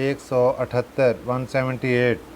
178 178।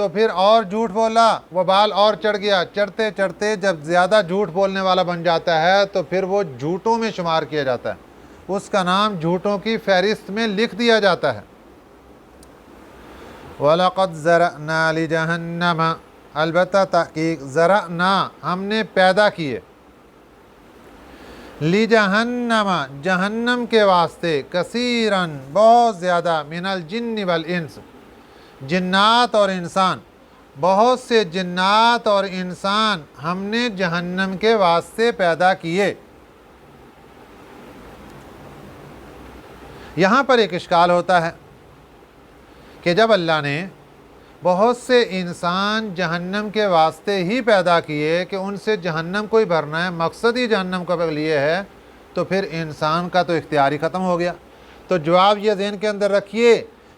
تو پھر اور جھوٹ بولا، وہ بال اور چڑھ گیا، چڑھتے چڑھتے جب زیادہ جھوٹ بولنے والا بن جاتا ہے تو پھر وہ جھوٹوں میں شمار کیا جاتا ہے، اس کا نام جھوٹوں کی فہرست میں لکھ دیا جاتا ہے۔ وَلَقَدْ ذَرَأْنَا لِجَهَنَّمَ، البتہ تحقیق، ذرأنا ہم نے پیدا کیے، لِجَهَنَّمَ جہنم کے واسطے، کثیراً بہت زیادہ، من الجن والانس جنات اور انسان، بہت سے جنات اور انسان ہم نے جہنم کے واسطے پیدا کیے۔ یہاں پر ایک اشکال ہوتا ہے کہ جب اللہ نے بہت سے انسان جہنم کے واسطے ہی پیدا کیے کہ ان سے جہنم کو ہی بھرنا ہے، مقصد ہی جہنم کا لیے ہے، تو پھر انسان کا تو اختیار ہی ختم ہو گیا۔ تو جواب یہ ذہن کے اندر رکھیے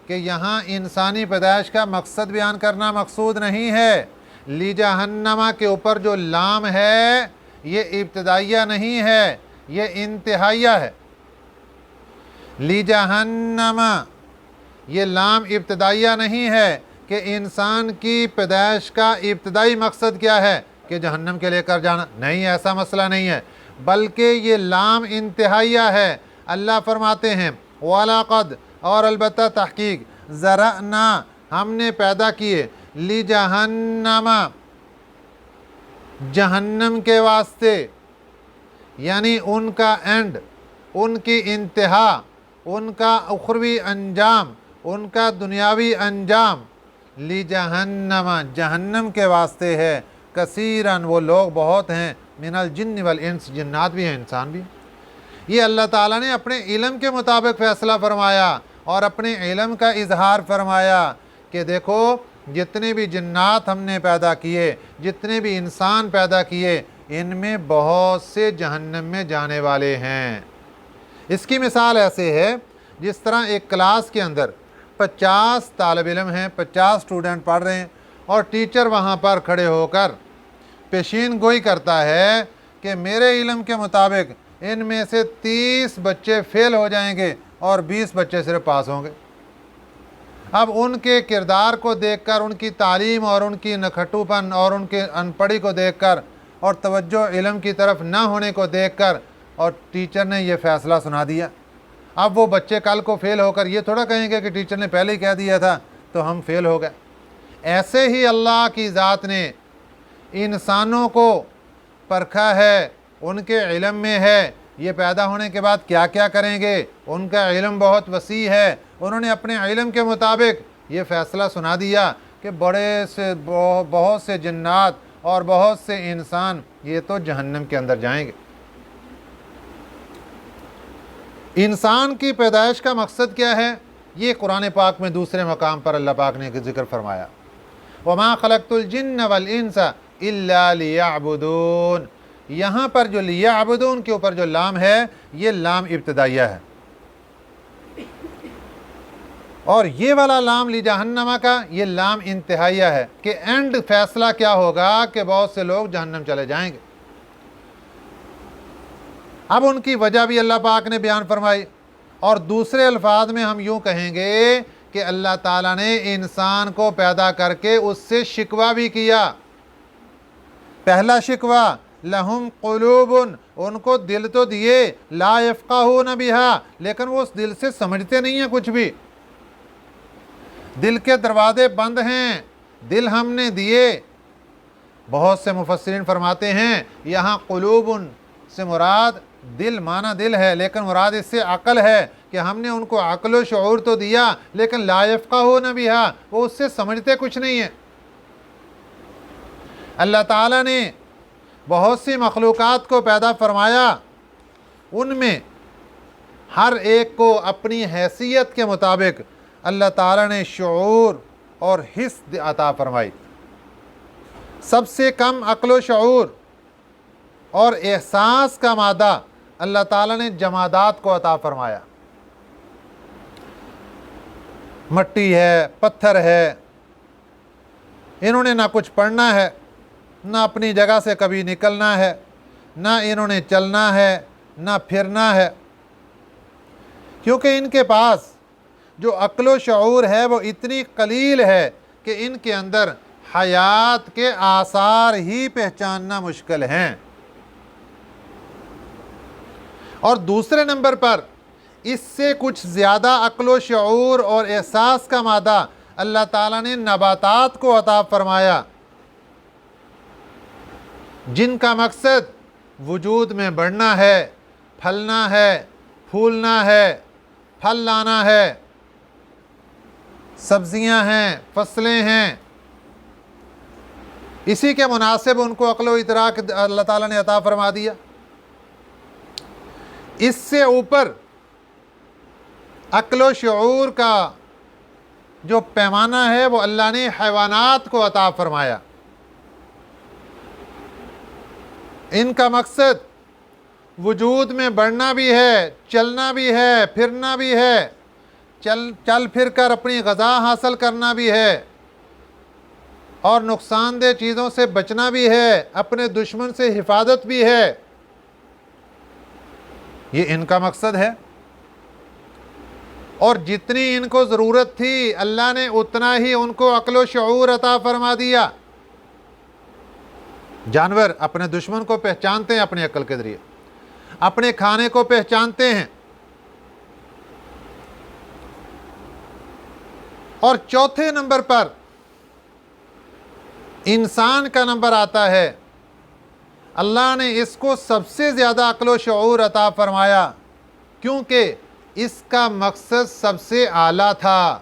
کہ یہاں انسانی پیدائش کا مقصد بیان کرنا مقصود نہیں ہے۔ لِجَهَنَّمَ کے اوپر جو لام ہے یہ ابتدائیہ نہیں ہے، یہ انتہائیہ ہے۔ لِجَهَنَّمَ یہ لام ابتدائیہ نہیں ہے کہ انسان کی پیدائش کا ابتدائی مقصد کیا ہے کہ جہنم کے لے کر جانا، نہیں، ایسا مسئلہ نہیں ہے، بلکہ یہ لام انتہائیہ ہے۔ اللہ فرماتے ہیں وَلَقَدْ اور البتہ تحقیق، ذرأنا ہم نے پیدا کیے، لِجَهَنَّمَ جہنم کے واسطے، یعنی ان کا اینڈ، ان کی انتہا، ان کا اخروی انجام، ان کا دنیاوی انجام، لِجَهَنَّمَ جہنم کے واسطے ہے، کثیراً وہ لوگ بہت ہیں، من الجن والانس جنات بھی ہیں انسان بھی ہیں۔ یہ اللہ تعالیٰ نے اپنے علم کے مطابق فیصلہ فرمایا اور اپنے علم کا اظہار فرمایا کہ دیکھو جتنے بھی جنات ہم نے پیدا کیے، جتنے بھی انسان پیدا کیے، ان میں بہت سے جہنم میں جانے والے ہیں۔ اس کی مثال ایسے ہے جس طرح ایک کلاس کے اندر 50 طالب علم ہیں، 50 اسٹوڈنٹ پڑھ رہے ہیں، اور ٹیچر وہاں پر کھڑے ہو کر پیشین گوئی کرتا ہے کہ میرے علم کے مطابق ان میں سے 30 بچے فیل ہو جائیں گے اور 20 بچے صرف پاس ہوں گے۔ اب ان کے کردار کو دیکھ کر، ان کی تعلیم اور ان کی نکھٹو پن اور ان کے ان پڑھی کو دیکھ کر اور توجہ علم کی طرف نہ ہونے کو دیکھ کر، اور ٹیچر نے یہ فیصلہ سنا دیا۔ اب وہ بچے کل کو فیل ہو کر یہ تھوڑا کہیں گے کہ ٹیچر نے پہلے ہی کہہ دیا تھا تو ہم فیل ہو گئے۔ ایسے ہی اللہ کی ذات نے انسانوں کو پرکھا ہے، ان کے علم میں ہے یہ پیدا ہونے کے بعد کیا کیا کریں گے، ان کا علم بہت وسیع ہے، انہوں نے اپنے علم کے مطابق یہ فیصلہ سنا دیا کہ بہت سے جنات اور بہت سے انسان یہ تو جہنم کے اندر جائیں گے۔ انسان کی پیدائش کا مقصد کیا ہے؟ یہ قرآن پاک میں دوسرے مقام پر اللہ پاک نے ذکر فرمایا، وَمَا خَلَقْتُ الْجِنَّ وَالْإِنسَ إِلَّا لِيَعْبُدُونَ۔ یہاں پر جو لیعبدون کے اوپر جو لام ہے یہ لام ابتدائیہ ہے، اور یہ والا لام لِجَهَنَّمَ کا یہ لام انتہائیہ ہے کہ اینڈ فیصلہ کیا ہوگا کہ بہت سے لوگ جہنم چلے جائیں گے۔ اب ان کی وجہ بھی اللہ پاک نے بیان فرمائی، اور دوسرے الفاظ میں ہم یوں کہیں گے کہ اللہ تعالیٰ نے انسان کو پیدا کر کے اس سے شکوہ بھی کیا۔ پہلا شکوہ، لہم قلوب، ان کو دل تو دیے، لا یفقہون بہا، لیکن وہ اس دل سے سمجھتے نہیں ہیں کچھ بھی، دل کے دروازے بند ہیں، دل ہم نے دیے۔ بہت سے مفسرین فرماتے ہیں یہاں قلوب سے مراد دل، معنی دل ہے، لیکن مراد اس سے عقل ہے کہ ہم نے ان کو عقل و شعور تو دیا لیکن لا یفقہون بہا، وہ اس سے سمجھتے کچھ نہیں ہیں۔ اللہ تعالیٰ نے بہت سی مخلوقات کو پیدا فرمایا، ان میں ہر ایک کو اپنی حیثیت کے مطابق اللہ تعالیٰ نے شعور اور حس عطا فرمائی۔ سب سے کم عقل و شعور اور احساس کا مادہ اللہ تعالیٰ نے جمادات کو عطا فرمایا۔ مٹی ہے، پتھر ہے، انہوں نے نہ کچھ پڑھنا ہے، نہ اپنی جگہ سے کبھی نکلنا ہے، نہ انہوں نے چلنا ہے، نہ پھرنا ہے، کیونکہ ان کے پاس جو عقل و شعور ہے وہ اتنی قلیل ہے کہ ان کے اندر حیات کے آثار ہی پہچاننا مشکل ہیں۔ اور دوسرے نمبر پر اس سے کچھ زیادہ عقل و شعور اور احساس کا مادہ اللہ تعالیٰ نے نباتات کو عطا فرمایا، جن کا مقصد وجود میں بڑھنا ہے، پھلنا ہے، پھولنا ہے، پھل لانا ہے، سبزیاں ہیں، فصلیں ہیں۔ اسی کے مناسب ان کو عقل و ادراک اللہ تعالیٰ نے عطا فرما دیا۔ اس سے اوپر عقل و شعور کا جو پیمانہ ہے وہ اللہ نے حیوانات کو عطا فرمایا۔ ان کا مقصد وجود میں بڑھنا بھی ہے، چلنا بھی ہے، پھرنا بھی ہے، چل پھر کر اپنی غذا حاصل کرنا بھی ہے، اور نقصان دہ چیزوں سے بچنا بھی ہے، اپنے دشمن سے حفاظت بھی ہے۔ یہ ان کا مقصد ہے، اور جتنی ان کو ضرورت تھی اللہ نے اتنا ہی ان کو عقل و شعور عطا فرما دیا۔ جانور اپنے دشمن کو پہچانتے ہیں اپنی عقل کے ذریعے، اپنے کھانے کو پہچانتے ہیں۔ اور چوتھے نمبر پر انسان کا نمبر آتا ہے۔ اللہ نے اس کو سب سے زیادہ عقل و شعور عطا فرمایا، کیونکہ اس کا مقصد سب سے اعلیٰ تھا۔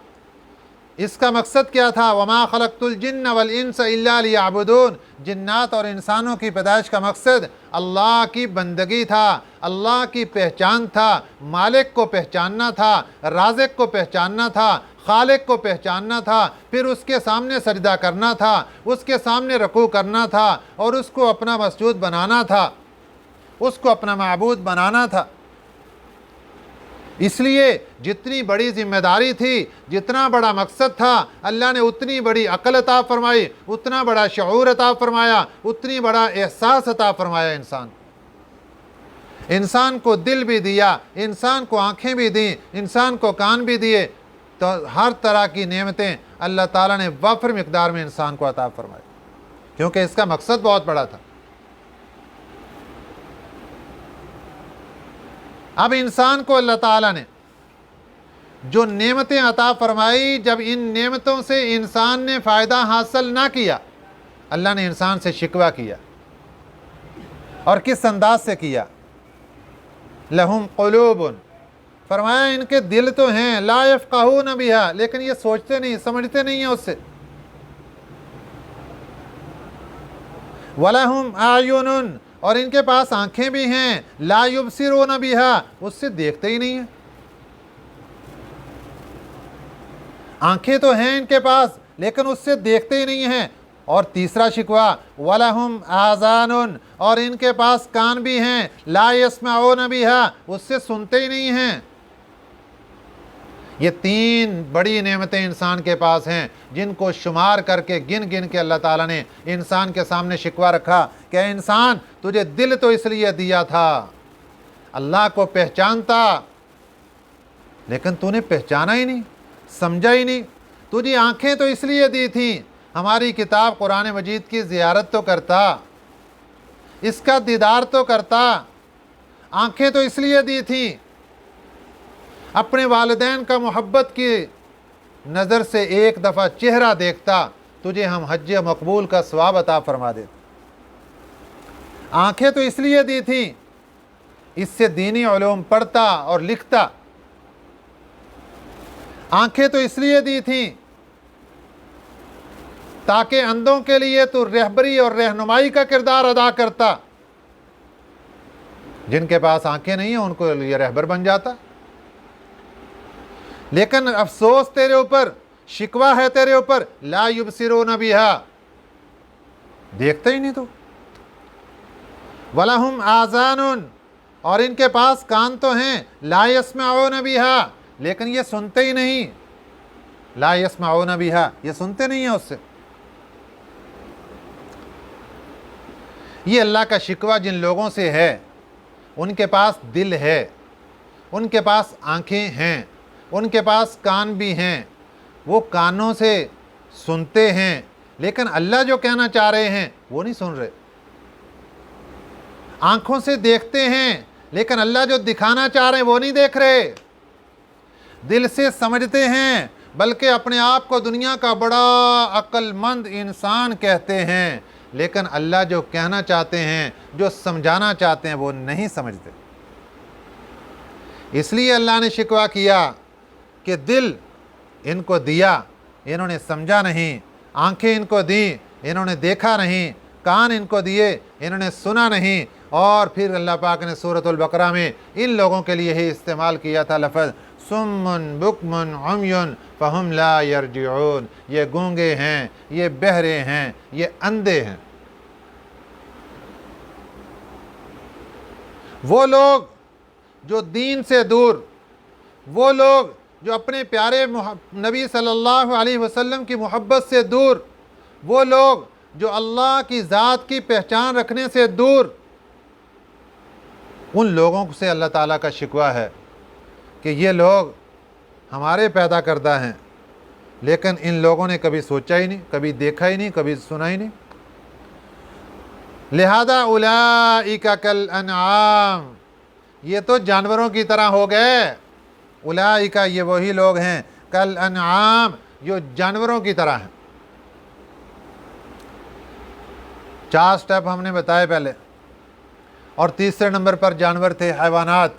اس کا مقصد کیا تھا؟ وَمَا خَلَقْتُ الْجِنَّ وَالْإِنسَ إِلَّا لِيَعْبُدُونَ۔ جنات اور انسانوں کی پیدائش کا مقصد اللہ کی بندگی تھا، اللہ کی پہچان تھا، مالک کو پہچاننا تھا، رازق کو پہچاننا تھا، خالق کو پہچاننا تھا، پھر اس کے سامنے سجدہ کرنا تھا، اس کے سامنے رکوع کرنا تھا، اور اس کو اپنا مسجود بنانا تھا، اس کو اپنا معبود بنانا تھا۔ اس لیے جتنی بڑی ذمہ داری تھی، جتنا بڑا مقصد تھا، اللہ نے اتنی بڑی عقل عطا فرمائی، اتنا بڑا شعور عطا فرمایا، اتنی بڑا احساس عطا فرمایا انسان کو دل بھی دیا، انسان کو آنکھیں بھی دیں، انسان کو کان بھی دیے، تو ہر طرح کی نعمتیں اللہ تعالیٰ نے وافر مقدار میں انسان کو عطا فرمائی، کیونکہ اس کا مقصد بہت بڑا تھا۔ اب انسان کو اللہ تعالیٰ نے جو نعمتیں عطا فرمائی، جب ان نعمتوں سے انسان نے فائدہ حاصل نہ کیا، اللہ نے انسان سے شکوہ کیا، اور کس انداز سے کیا؟ لہم قلوب، فرمایا ان کے دل تو ہیں، لا یفقہون بہا، لیکن یہ سوچتے نہیں، سمجھتے نہیں ہیں اس سے۔ وَلَهُمْ أَعْيُنٌ، اور ان کے پاس آنکھیں بھی ہیں، لا یبصرون بہا، اس سے دیکھتے ہی نہیں ہیں۔ آنکھیں تو ہیں ان کے پاس، لیکن اس سے دیکھتے ہی نہیں ہیں۔ اور تیسرا شکوہ وَلَهُمْ آذَانٌ، اور ان کے پاس کان بھی ہیں، لا يسمعون بہا، اس سے سنتے ہی نہیں ہیں۔ یہ تین بڑی نعمتیں انسان کے پاس ہیں، جن کو شمار کر کے گن گن کے اللہ تعالیٰ نے انسان کے سامنے شکوہ رکھا کہ اے انسان، تجھے دل تو اس لیے دیا تھا، اللہ کو پہچانتا، لیکن تو نے پہچانا ہی نہیں، سمجھا ہی نہیں۔ تجھے آنکھیں تو اس لیے دی تھیں، ہماری کتاب قرآن مجید کی زیارت تو کرتا، اس کا دیدار تو کرتا، آنکھیں تو اس لیے دی تھیں، اپنے والدین کا محبت کی نظر سے ایک دفعہ چہرہ دیکھتا، تجھے ہم حج مقبول کا ثواب عطا فرما دیتے۔ آنکھیں تو اس لیے دی تھیں، اس سے دینی علوم پڑھتا اور لکھتا۔ آنکھیں تو اس لیے دی تھیں تاکہ اندھوں کے لیے تو رہبری اور رہنمائی کا کردار ادا کرتا، جن کے پاس آنکھیں نہیں ہیں ان کو یہ رہبر بن جاتا۔ لیکن افسوس تیرے اوپر، شکوہ ہے تیرے اوپر، لا یبصرون بہا، دیکھتے ہی نہیں تو۔ وَلَهُمْ آذَانٌ، اور ان کے پاس کان تو ہیں، لا يسمعون بہا، لیکن یہ سنتے ہی نہیں، لا يسمعون بہا، یہ سنتے نہیں ہیں اس سے۔ یہ اللہ کا شکوہ جن لوگوں سے ہے، ان کے پاس دل ہے، ان کے پاس آنکھیں ہیں، ان کے پاس کان بھی ہیں، وہ کانوں سے سنتے ہیں لیکن اللہ جو کہنا چاہ رہے ہیں وہ نہیں سن رہے، آنکھوں سے دیکھتے ہیں لیکن اللہ جو دکھانا چاہ رہے ہیں وہ نہیں دیکھ رہے، دل سے سمجھتے ہیں بلکہ اپنے آپ کو دنیا کا بڑا عقل مند انسان کہتے ہیں، لیکن اللہ جو کہنا چاہتے ہیں، جو سمجھانا چاہتے ہیں وہ نہیں سمجھتے۔ اس لیے اللہ نے شکوہ کیا کہ دل ان کو دیا، انہوں نے سمجھا نہیں، آنکھیں ان کو دیں، انہوں نے دیکھا نہیں، کان ان کو دیے، انہوں نے سنا نہیں۔ اور پھر اللہ پاک نے سورۃ البقرہ میں ان لوگوں کے لیے ہی استعمال کیا تھا لفظ صم بکم عمی فہم لا یرجعون، یہ گونگے ہیں، یہ بہرے ہیں، یہ اندھے ہیں۔ وہ لوگ جو دین سے دور، وہ لوگ جو اپنے پیارے نبی صلی اللہ علیہ وسلم کی محبت سے دور، وہ لوگ جو اللہ کی ذات کی پہچان رکھنے سے دور، ان لوگوں سے اللہ تعالیٰ کا شکوہ ہے کہ یہ لوگ ہمارے پیدا کردہ ہیں، لیکن ان لوگوں نے کبھی سوچا ہی نہیں، کبھی دیکھا ہی نہیں، کبھی سنا ہی نہیں۔ لہذا اولئک کالانعام، یہ تو جانوروں کی طرح ہو گئے۔ اولئک، یہ وہی لوگ ہیں، کالانعام، جو جانوروں کی طرح ہیں۔ 4 سٹیپ ہم نے بتائے پہلے، اور تیسرے نمبر پر جانور تھے، حیوانات۔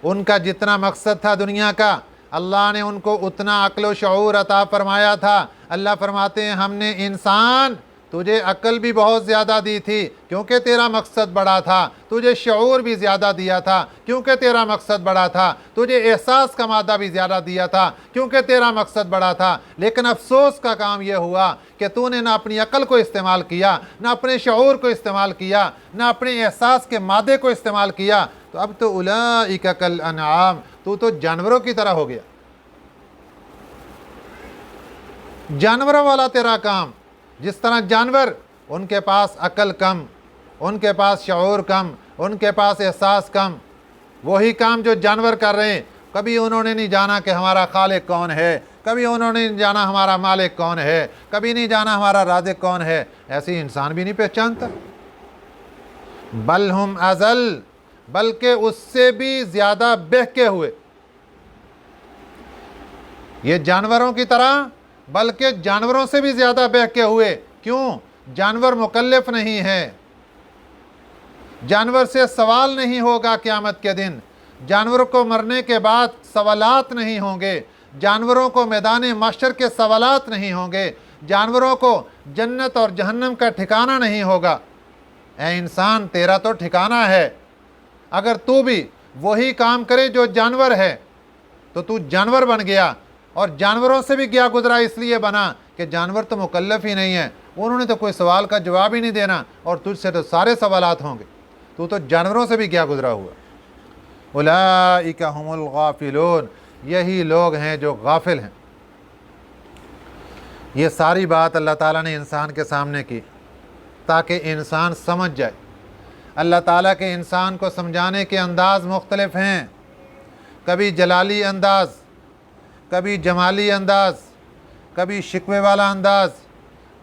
ان کا جتنا مقصد تھا دنیا کا، اللہ نے ان کو اتنا عقل و شعور عطا فرمایا تھا۔ اللہ فرماتے ہیں ہم نے انسان تجھے عقل بھی بہت زیادہ دی تھی کیونکہ تیرا مقصد بڑا تھا، تجھے شعور بھی زیادہ دیا تھا کیونکہ تیرا مقصد بڑا تھا، تجھے احساس کا مادہ بھی زیادہ دیا تھا کیونکہ تیرا مقصد بڑا تھا۔ لیکن افسوس کا کام یہ ہوا کہ تو نے نہ اپنی عقل کو استعمال کیا، نہ اپنے شعور کو استعمال کیا، نہ اپنے احساس کے مادے کو استعمال کیا، تو اب تو اولئک کالانعام، تو جانوروں کی طرح ہو گیا۔ جانوروں والا تیرا کام، جس طرح جانور ان کے پاس عقل کم، ان کے پاس شعور کم، ان کے پاس احساس کم، وہی کام جو جانور کر رہے ہیں۔ کبھی انہوں نے نہیں جانا کہ ہمارا خالق کون ہے، کبھی انہوں نے نہیں جانا ہمارا مالک کون ہے، کبھی نہیں جانا ہمارا رازق کون ہے، ایسی انسان بھی نہیں پہچانتا۔ بل ہم اضل، بلکہ اس سے بھی زیادہ بہکے ہوئے، یہ جانوروں کی طرح بلکہ جانوروں سے بھی زیادہ بہکے ہوئے۔ کیوں؟ جانور مکلف نہیں ہے، جانور سے سوال نہیں ہوگا قیامت کے دن، جانوروں کو مرنے کے بعد سوالات نہیں ہوں گے، جانوروں کو میدان محشر کے سوالات نہیں ہوں گے، جانوروں کو جنت اور جہنم کا ٹھکانہ نہیں ہوگا۔ اے انسان، تیرا تو ٹھکانہ ہے۔ اگر تو بھی وہی کام کرے جو جانور ہے تو تو جانور بن گیا، اور جانوروں سے بھی گیا گزرا اس لیے بنا کہ جانور تو مکلف ہی نہیں ہے، انہوں نے تو کوئی سوال کا جواب ہی نہیں دینا، اور تجھ سے تو سارے سوالات ہوں گے، تو جانوروں سے بھی گیا گزرا ہوا۔ اولئک هم الغافلون، یہی لوگ ہیں جو غافل ہیں۔ یہ ساری بات اللہ تعالیٰ نے انسان کے سامنے کی تاکہ انسان سمجھ جائے۔ اللہ تعالیٰ کے انسان کو سمجھانے کے انداز مختلف ہیں، کبھی جلالی انداز، کبھی جمالی انداز، کبھی شکوے والا انداز،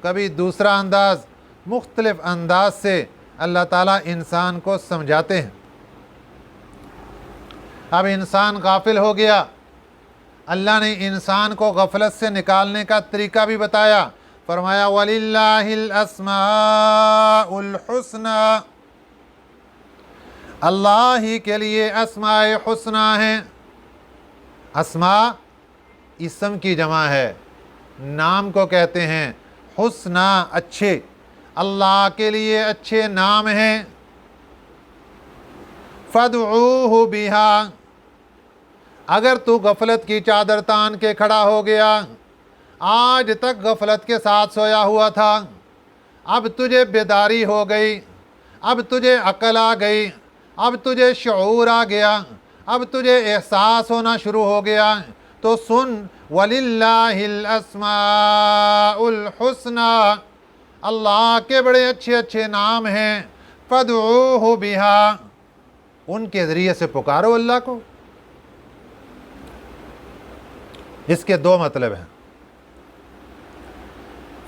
کبھی دوسرا انداز، مختلف انداز سے اللہ تعالیٰ انسان کو سمجھاتے ہیں۔ اب انسان غافل ہو گیا، اللہ نے انسان کو غفلت سے نکالنے کا طریقہ بھی بتایا۔ فرمایا وَلِلَّهِ الْأَسْمَاءُ الْحُسْنَى، اللہ ہی کے لیے اسماء حسنہ ہیں۔ اسماء اسم کی جمع ہے، نام کو کہتے ہیں، حسنہ اچھے، اللہ کے لیے اچھے نام ہیں۔ فَادْعُوهُ بِهَا، اگر تو غفلت کی چادر تان کے کھڑا ہو گیا، آج تک غفلت کے ساتھ سویا ہوا تھا، اب تجھے بیداری ہو گئی، اب تجھے عقل آ گئی، اب تجھے شعور آ گیا، اب تجھے احساس ہونا شروع ہو گیا، تو سن وَلِلَّهِ الْأَسْمَاءُ الْحُسْنَى، اللہ کے بڑے اچھے اچھے نام ہیں۔ فَادْعُوهُ بِهَا، ان کے ذریعے سے پکارو اللہ کو۔ اس کے دو مطلب ہیں۔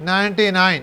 99,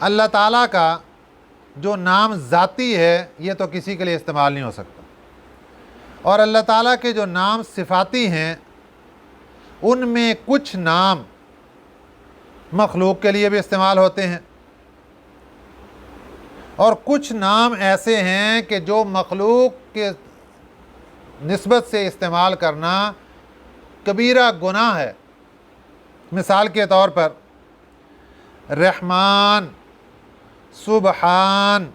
اللہ تعالیٰ کا جو نام ذاتی ہے یہ تو کسی کے لیے استعمال نہیں ہو سکتا، اور اللہ تعالیٰ کے جو نام صفاتی ہیں ان میں کچھ نام مخلوق کے لیے بھی استعمال ہوتے ہیں، اور کچھ نام ایسے ہیں کہ جو مخلوق کے نسبت سے استعمال کرنا کبیرہ گناہ ہے۔ مثال کے طور پر رحمان، سبحان،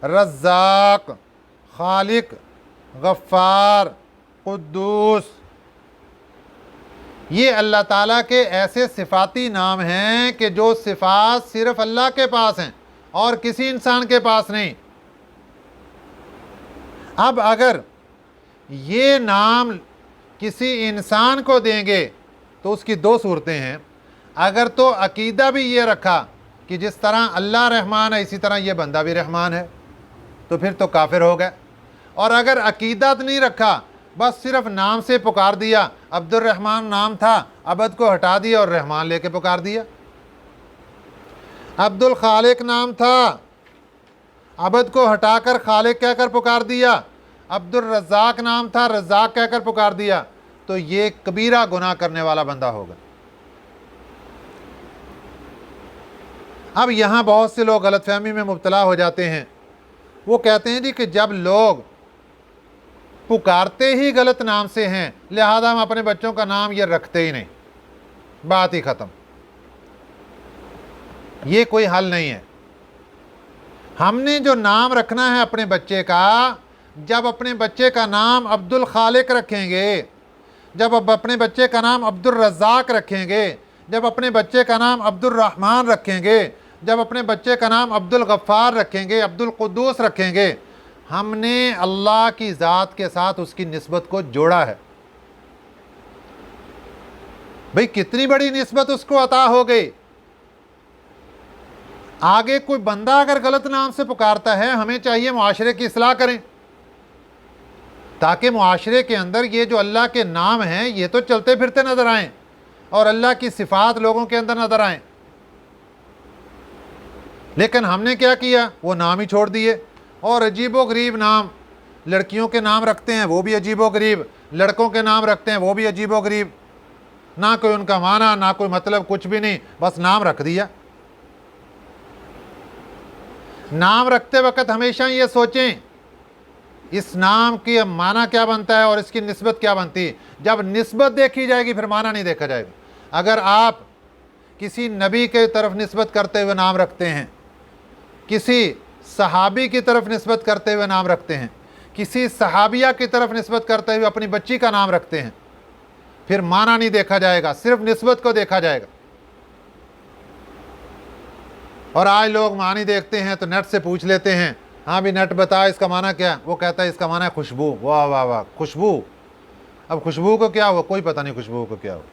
رزاق، خالق، غفار، قدوس، یہ اللہ تعالیٰ کے ایسے صفاتی نام ہیں کہ جو صفات صرف اللہ کے پاس ہیں اور کسی انسان کے پاس نہیں۔ اب اگر یہ نام کسی انسان کو دیں گے تو اس کی دو صورتیں ہیں۔ اگر تو عقیدہ بھی یہ رکھا کہ جس طرح اللہ رحمان ہے اسی طرح یہ بندہ بھی رحمان ہے تو پھر تو کافر ہو گئے، اور اگر عقیدت نہیں رکھا، بس صرف نام سے پکار دیا، عبد الرحمن نام تھا، عبد کو ہٹا دیا اور رحمان لے کے پکار دیا، عبد الخالق نام تھا، عبد کو ہٹا کر خالق کہہ کر پکار دیا، عبد الرزاق نام تھا، رزاق کہہ کر پکار دیا، تو یہ کبیرہ گناہ کرنے والا بندہ ہوگا۔ اب یہاں بہت سے لوگ غلط فہمی میں مبتلا ہو جاتے ہیں، وہ کہتے ہیں جی کہ جب لوگ پکارتے ہی غلط نام سے ہیں لہذا ہم اپنے بچوں کا نام یہ رکھتے ہی نہیں، بات ہی ختم۔ یہ کوئی حل نہیں ہے۔ ہم نے جو نام رکھنا ہے اپنے بچے کا، جب اپنے بچے کا نام عبد الخالق رکھیں گے، جب اپنے بچے کا نام عبد الرزاق رکھیں گے، جب اپنے بچے کا نام عبد الرحمن رکھیں گے، جب اپنے بچے کا نام عبد الغفار رکھیں گے، عبد القدوس رکھیں گے، ہم نے اللہ کی ذات کے ساتھ اس کی نسبت کو جوڑا ہے۔ بھئی کتنی بڑی نسبت اس کو عطا ہو گئی۔ آگے کوئی بندہ اگر غلط نام سے پکارتا ہے، ہمیں چاہیے معاشرے کی اصلاح کریں تاکہ معاشرے کے اندر یہ جو اللہ کے نام ہیں یہ تو چلتے پھرتے نظر آئیں اور اللہ کی صفات لوگوں کے اندر نظر آئیں۔ لیکن ہم نے کیا کیا؟ وہ نام ہی چھوڑ دیے، اور عجیب و غریب نام، لڑکیوں کے نام رکھتے ہیں وہ بھی عجیب و غریب، لڑکوں کے نام رکھتے ہیں وہ بھی عجیب و غریب، نہ کوئی ان کا معنی نہ کوئی مطلب، کچھ بھی نہیں، بس نام رکھ دیا۔ نام رکھتے وقت ہمیشہ یہ سوچیں اس نام کی معنی کیا بنتا ہے اور اس کی نسبت کیا بنتی ہے۔ جب نسبت دیکھی جائے گی پھر معنی نہیں دیکھا جائے گا۔ اگر آپ کسی نبی کے طرف نسبت کرتے ہوئے نام رکھتے ہیں، کسی صحابی کی طرف نسبت کرتے ہوئے نام رکھتے ہیں، کسی صحابیہ کی طرف نسبت کرتے ہوئے اپنی بچی کا نام رکھتے ہیں، پھر معنی نہیں دیکھا جائے گا، صرف نسبت کو دیکھا جائے گا۔ اور آج لوگ معنی دیکھتے ہیں تو نیٹ سے پوچھ لیتے ہیں، ہاں بھی نیٹ بتا اس کا معنی کیا؟ وہ کہتا ہے اس کا معنی ہے خوشبو۔ واہ واہ واہ، خوشبو! اب خوشبو کو کیا ہوا؟ کوئی پتہ نہیں خوشبو کو کیا ہوا۔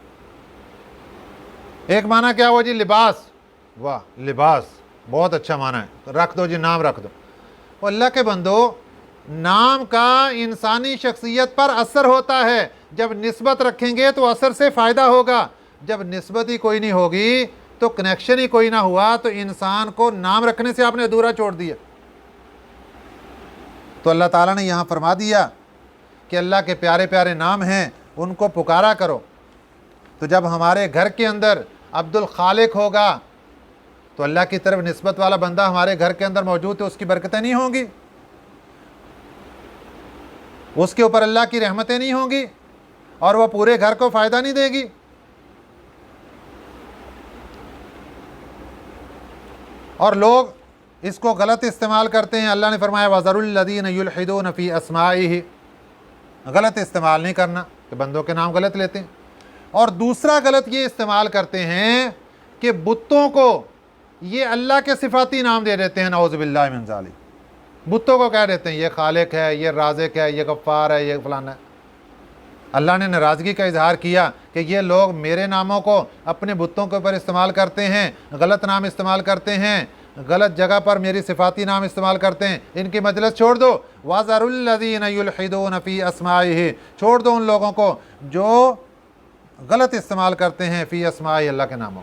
ایک معنی کیا ہوا جی؟ لباس۔ واہ، لباس بہت اچھا معنی ہے، تو رکھ دو جی، نام رکھ دو۔ وہ اللہ کے بندو، نام کا انسانی شخصیت پر اثر ہوتا ہے۔ جب نسبت رکھیں گے تو اثر سے فائدہ ہوگا، جب نسبت ہی کوئی نہیں ہوگی تو کنیکشن ہی کوئی نہ ہوا تو انسان کو نام رکھنے سے آپ نے ادھورا چھوڑ دیا۔ تو اللہ تعالیٰ نے یہاں فرما دیا کہ اللہ کے پیارے پیارے نام ہیں، ان کو پکارا کرو۔ تو جب ہمارے گھر کے اندر عبد الخالق ہوگا تو اللہ کی طرف نسبت والا بندہ ہمارے گھر کے اندر موجود ہے، اس کی برکتیں نہیں ہوں گی، اس کے اوپر اللہ کی رحمتیں نہیں ہوں گی، اور وہ پورے گھر کو فائدہ نہیں دے گی۔ اور لوگ اس کو غلط استعمال کرتے ہیں۔ اللہ نے فرمایا وَذَرُوا الَّذِينَ يُلْحِدُونَ فِي أَسْمَائِهِ، غلط استعمال نہیں کرنا کہ بندوں کے نام غلط لیتے ہیں۔ اور دوسرا غلط یہ استعمال کرتے ہیں کہ بتوں کو یہ اللہ کے صفاتی نام دے دیتے ہیں، نعوذ باللہ من ذالک۔ بتوں کو کہہ دیتے ہیں یہ خالق ہے، یہ رازق ہے، یہ غفار ہے، یہ فلانا ہے۔ اللہ نے ناراضگی کا اظہار کیا کہ یہ لوگ میرے ناموں کو اپنے بتوں کے اوپر استعمال کرتے ہیں، غلط نام استعمال کرتے ہیں، غلط جگہ پر میری صفاتی نام استعمال کرتے ہیں، ان کی مجلس چھوڑ دو۔ وَذَرُوا الَّذِينَ يُلْحِدُونَ فِي أَسْمَائِهِ، چھوڑ دو ان لوگوں کو جو غلط استعمال کرتے ہیں فی اسماء، اللہ کے ناموں۔